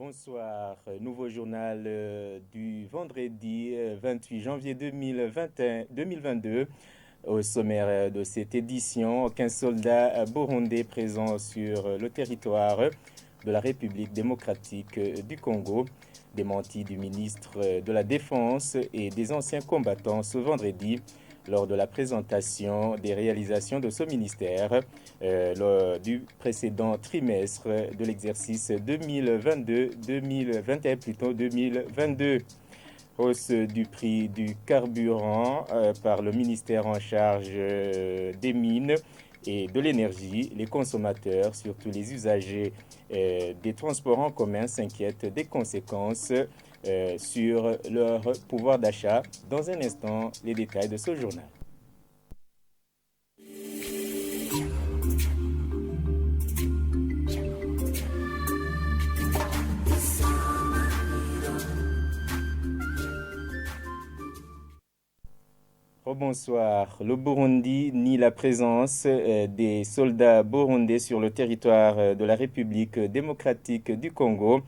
Bonsoir, nouveau journal du vendredi 28 janvier 2022. Au sommaire de cette édition, 15 soldats burundais présents sur le territoire de la République démocratique du Congo. Démenti du ministre de la Défense et des anciens combattants ce vendredi lors de la présentation des réalisations de ce ministère lors du précédent trimestre de l'exercice 2022 plutôt 2022. Hausse du prix du carburant par le ministère en charge des mines et de l'énergie. Les consommateurs, surtout les usagers des transports en commun, s'inquiètent des conséquences sur leur pouvoir d'achat. Dans un instant, les détails de ce journal. Bonsoir. Le Burundi nie la présence des soldats burundais sur le territoire de la République démocratique du Congo.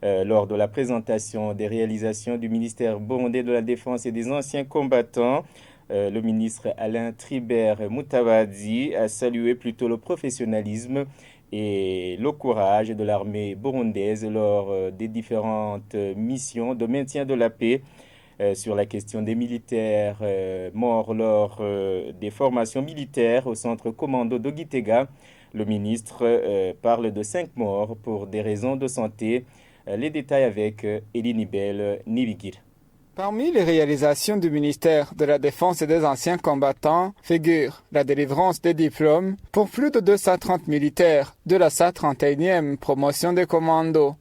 Lors de la présentation des réalisations du ministère burundais de la Défense et des anciens combattants, le ministre Alain Tribert Mutabazi a salué plutôt le professionnalisme et le courage de l'armée burundaise lors des différentes missions de maintien de la paix. Sur la question des militaires morts lors des formations militaires au centre commando de Gitega. Le ministre parle de 5 morts pour des raisons de santé. Les détails avec Elinibel Nibigir. Parmi les réalisations du ministère de la Défense et des anciens combattants figure la délivrance des diplômes pour plus de 230 militaires de la 131e promotion des commandos.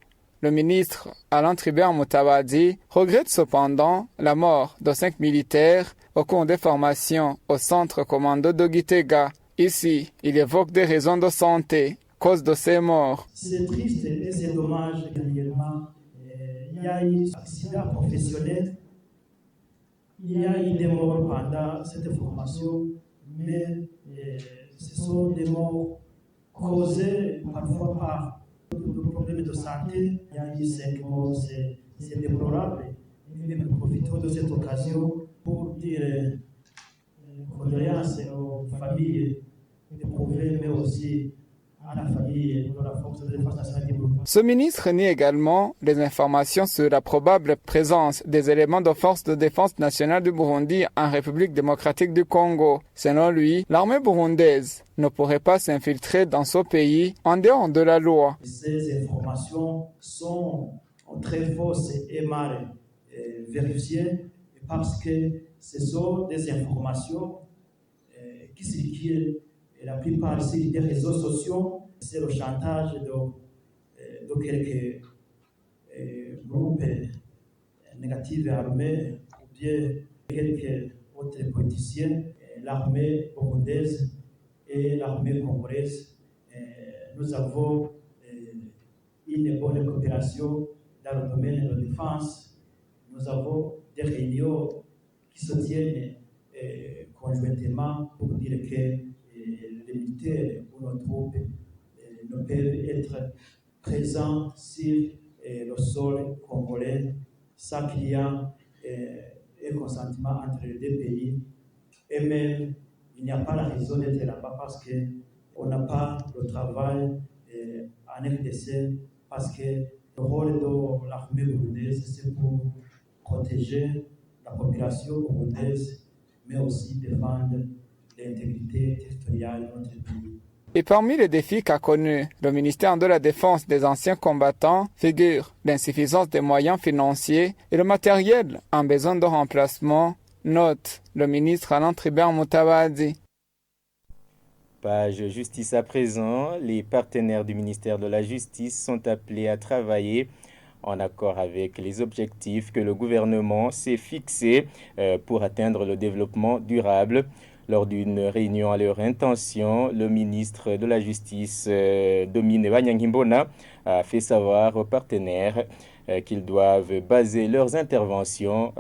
Le ministre Alain Tribert Mutabazi regrette cependant la mort de 5 militaires au cours des formations au centre commando de Gitega. Ici, il évoque des raisons de santé, cause de ces morts. C'est triste et c'est dommage réellement. Il y a eu un accident professionnel, il y a eu des morts pendant cette formation, mais ce sont des morts causées parfois par de problèmes de santé. Il y a eu 5 morts, c'est déplorable. Et nous profitons de cette occasion pour dire condoléances aux familles éprouvées, mais aussi à la famille de la Force de défense nationale du Burundi. Ce ministre nie également les informations sur la probable présence des éléments de Force de défense nationale du Burundi en République démocratique du Congo. Selon lui, l'armée burundaise ne pourrait pas s'infiltrer dans ce pays en dehors de la loi. Ces informations sont très fausses et mal vérifiées parce que ce sont des informations qui circulent la plupart sur les réseaux sociaux. C'est le chantage de quelques groupes négatifs armés ou bien quelques autres politiciens, l'armée burundaise et l'armée congolaise. Nous avons une bonne coopération dans le domaine de la défense. Nous avons des réunions qui se tiennent conjointement pour dire que les militaires ou nos troupes ne peuvent être présents sur le sol congolais sans qu'il y ait un consentement entre les deux pays. Et même, il n'y a pas la raison d'être là-bas parce qu'on n'a pas le travail en RDC, parce que le rôle de l'armée burundaise, c'est pour protéger la population burundaise, mais aussi défendre l'intégrité territoriale de notre pays. Et parmi les défis qu'a connus le ministère de la Défense des anciens combattants figure l'insuffisance des moyens financiers et le matériel en besoin de remplacement, note le ministre Alain Tribert Mutabazi. Page justice à présent, les partenaires du ministère de la Justice sont appelés à travailler en accord avec les objectifs que le gouvernement s'est fixés pour atteindre le développement durable. Lors d'une réunion à leur intention, le ministre de la Justice, Domine Banyangimbona, a fait savoir aux partenaires qu'ils doivent baser leurs interventions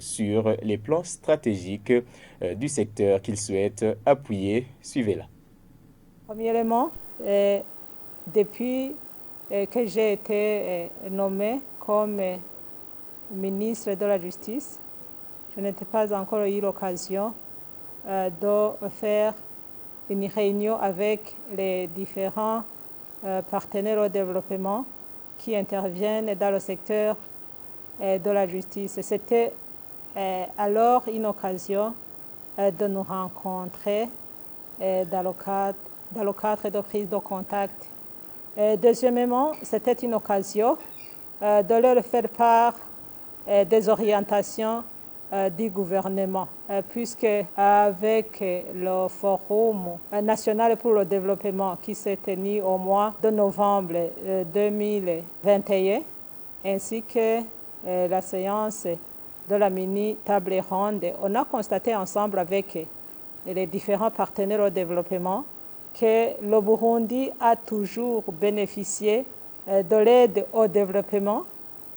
sur les plans stratégiques du secteur qu'ils souhaitent appuyer. Suivez-la. Premièrement, depuis que j'ai été nommée comme ministre de la Justice, je n'ai pas encore eu l'occasion de faire une réunion avec les différents partenaires au développement qui interviennent dans le secteur de la justice. C'était alors une occasion de nous rencontrer dans le cadre de prise de contact. Deuxièmement, c'était une occasion de leur faire part des orientations du gouvernement, puisque avec le Forum national pour le développement qui s'est tenu au mois de novembre 2021, ainsi que la séance de la mini-table ronde, on a constaté ensemble avec les différents partenaires au développement que le Burundi a toujours bénéficié de l'aide au développement,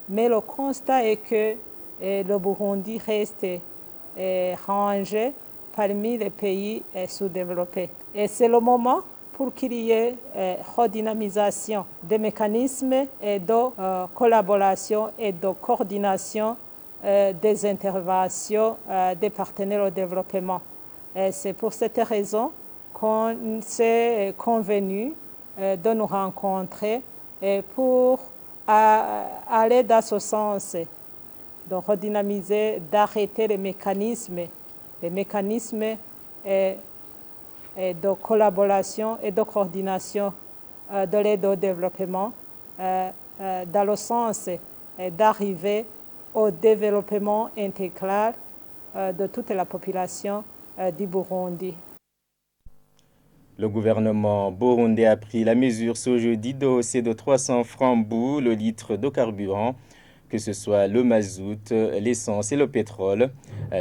mais le constat est que le Burundi reste rangé parmi les pays sous-développés. Et c'est le moment pour qu'il y ait redynamisation des mécanismes de collaboration et de coordination des interventions des partenaires au développement. C'est pour cette raison qu'on s'est convenu de nous rencontrer pour aller dans ce sens, de redynamiser, d'arrêter les mécanismes de collaboration et de coordination de l'aide au développement dans le sens d'arriver au développement intégral de toute la population du Burundi. Le gouvernement burundais a pris la mesure ce jeudi de hausser de 300 francs bout le litre de carburant, que ce soit le mazout, l'essence et le pétrole.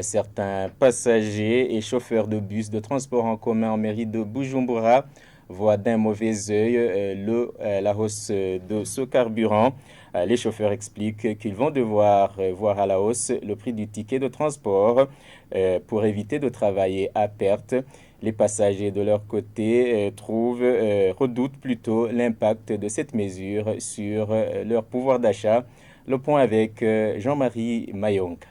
Certains passagers et chauffeurs de bus de transport en commun en mairie de Bujumbura voient d'un mauvais œil la hausse de ce carburant. Les chauffeurs expliquent qu'ils vont devoir voir à la hausse le prix du ticket de transport pour éviter de travailler à perte. Les passagers de leur côté redoutent plutôt l'impact de cette mesure sur leur pouvoir d'achat. Le point avec Jean-Marie Mayonka.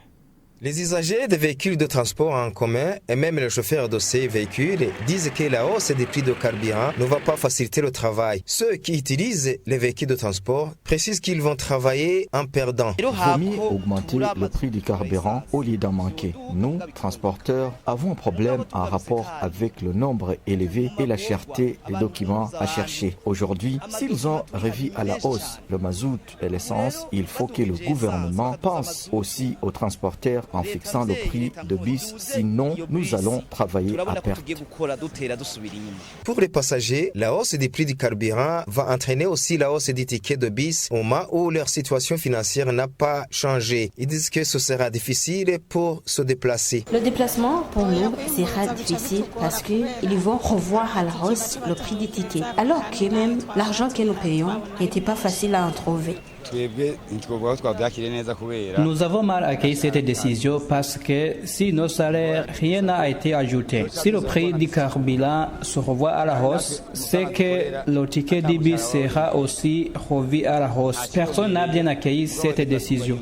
Les usagers des véhicules de transport en commun et même les chauffeurs de ces véhicules disent que la hausse des prix de carburant ne va pas faciliter le travail. Ceux qui utilisent les véhicules de transport précisent qu'ils vont travailler en perdant. Il vaut mieux augmenter le prix du carburant au lieu d'en manquer. Nous, transporteurs, avons un problème en rapport avec le nombre élevé et la cherté des documents à chercher. Aujourd'hui, s'ils ont revu à la hausse le mazout et l'essence, il faut que le gouvernement pense aussi aux transporteurs en fixant le prix de bus, sinon nous allons travailler à perte. Pour les passagers, la hausse des prix du carburant va entraîner aussi la hausse des tickets de bus au moment où leur situation financière n'a pas changé. Ils disent que ce sera difficile pour se déplacer. Le déplacement pour nous sera difficile parce qu'ils vont revoir à la hausse le prix des tickets, alors que même l'argent que nous payons n'était pas facile à en trouver. Nous avons mal accueilli cette décision parce que si nos salaires, rien n'a été ajouté. Si le prix du carburant se revoit à la hausse, c'est que le ticket du bus sera aussi revu à la hausse. Personne n'a bien accueilli cette décision.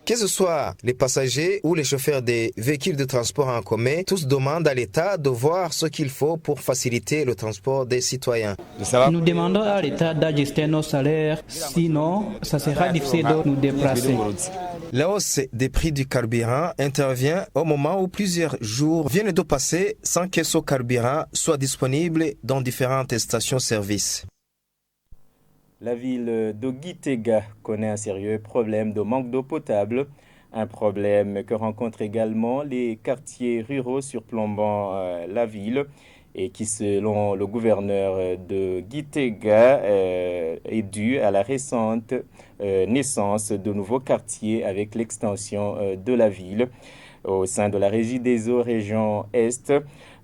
Que ce soit les passagers ou les chauffeurs des véhicules de transport en commun, tous demandent à l'État de voir ce qu'il faut pour faciliter le transport des citoyens. Nous demandons à l'État d'ajuster nos salaires, sinon ça sera difficile de nous déplacer. La hausse des prix du carburant intervient au moment où plusieurs jours viennent de passer sans que ce carburant soit disponible dans différentes stations-service. La ville de Gitega connaît un sérieux problème de manque d'eau potable, un problème que rencontrent également les quartiers ruraux surplombant la ville et qui, selon le gouverneur de Gitega, est dû à la récente naissance de nouveaux quartiers avec l'extension de la ville. Au sein de la Régie des eaux région Est,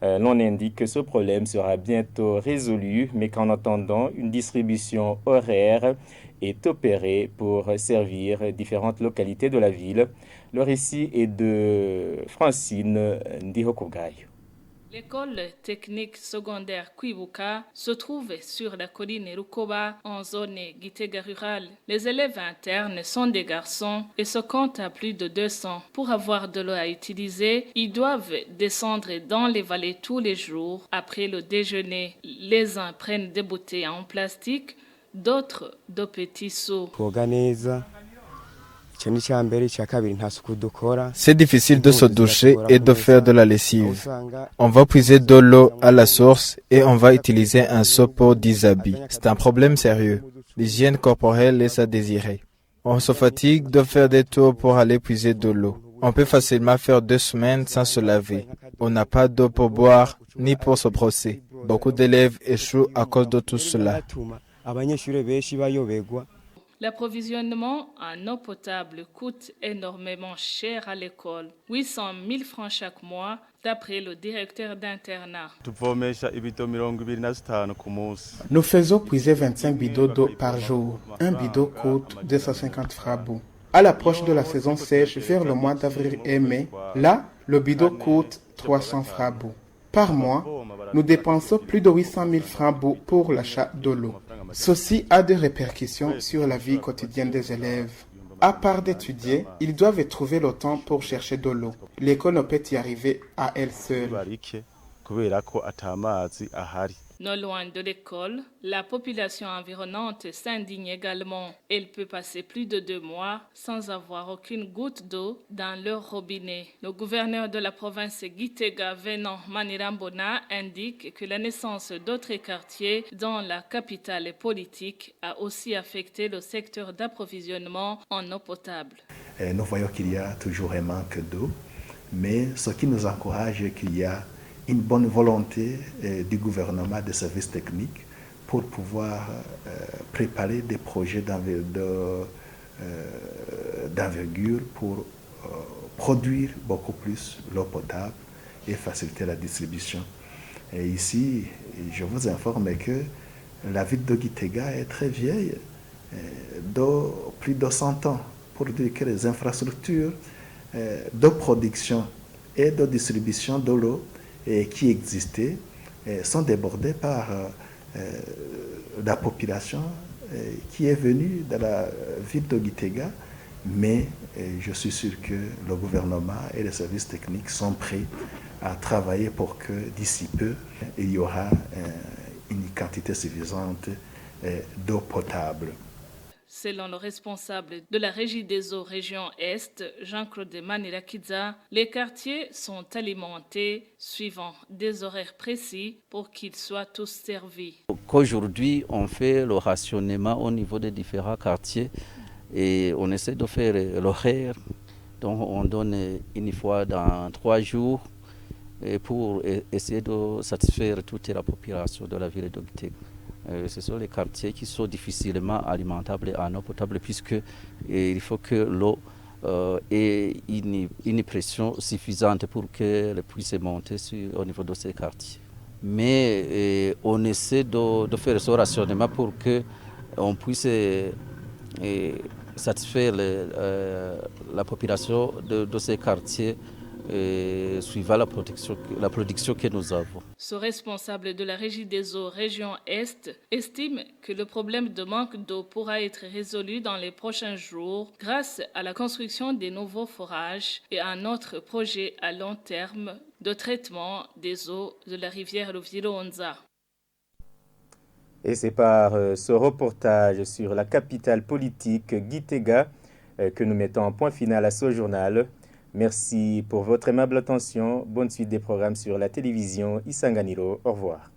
l'on indique que ce problème sera bientôt résolu, mais qu'en attendant, une distribution horaire est opérée pour servir différentes localités de la ville. Le récit est de Francine Ndihokogayo. L'école technique secondaire Kwibuka se trouve sur la colline Rukoba en zone Gitega rurale. Les élèves internes sont des garçons et se comptent à plus de 200. Pour avoir de l'eau à utiliser, ils doivent descendre dans les vallées tous les jours après le déjeuner. Les uns prennent des bouteilles en plastique, d'autres de petits seaux. C'est difficile de se doucher et de faire de la lessive. On va puiser de l'eau à la source et on va utiliser un seau pour déshabiller. C'est un problème sérieux. L'hygiène corporelle laisse à désirer. On se fatigue de faire des tours pour aller puiser de l'eau. On peut facilement faire 2 semaines sans se laver. On n'a pas d'eau pour boire ni pour se brosser. Beaucoup d'élèves échouent à cause de tout cela. L'approvisionnement en eau potable coûte énormément cher à l'école, 800 000 francs chaque mois, d'après le directeur d'internat. Nous faisons puiser 25 bidons d'eau par jour. Un bidon coûte 250 francs. À l'approche de la saison sèche, vers le mois d'avril et mai, là, le bidon coûte 300 francs. Par mois, nous dépensons plus de 800 000 francs pour l'achat de l'eau. Ceci a des répercussions sur la vie quotidienne des élèves. À part d'étudier, ils doivent trouver le temps pour chercher de l'eau. L'école ne peut y arriver à elle seule. Non loin de l'école, la population environnante s'indigne également. Elle peut passer plus de 2 mois sans avoir aucune goutte d'eau dans leur robinet. Le gouverneur de la province Gitega, Venant Manirambona, indique que la naissance d'autres quartiers dans la capitale politique a aussi affecté le secteur d'approvisionnement en eau potable. Nous voyons qu'il y a toujours un manque d'eau, mais ce qui nous encourage est qu'il y a une bonne volonté du gouvernement, des services techniques, pour pouvoir préparer des projets d'envergure pour produire beaucoup plus l'eau potable et faciliter la distribution. Et ici, je vous informe que la ville de Gitega est très vieille, de plus de 100 ans, pour dire que les infrastructures de production et de distribution de l'eau qui existaient sont débordés par la population qui est venue de la ville de Gitega, mais je suis sûr que le gouvernement et les services techniques sont prêts à travailler pour que d'ici peu, il y aura une quantité suffisante d'eau potable. Selon le responsable de la Régie des eaux région Est, Jean-Claude Manirakidza, les quartiers sont alimentés suivant des horaires précis pour qu'ils soient tous servis. Qu'aujourd'hui, on fait le rationnement au niveau des différents quartiers et on essaie de faire l'horaire. Donc on donne une fois dans 3 jours pour essayer de satisfaire toute la population de la ville de Gitega. Ce sont les quartiers qui sont difficilement alimentables en eau potable puisque il faut que l'eau ait une pression suffisante pour qu'elle puisse monter au niveau de ces quartiers. Mais on essaie de faire ce rationnement pour qu'on puisse satisfaire la population de ces quartiers suivant la production que nous avons. Ce responsable de la Régie des eaux région Est estime que le problème de manque d'eau pourra être résolu dans les prochains jours grâce à la construction des nouveaux forages et à un autre projet à long terme de traitement des eaux de la rivière Virunza. Et c'est par ce reportage sur la capitale politique Gitega que nous mettons un point final à ce journal. Merci pour votre aimable attention. Bonne suite des programmes sur la télévision Isanganiro. Au revoir.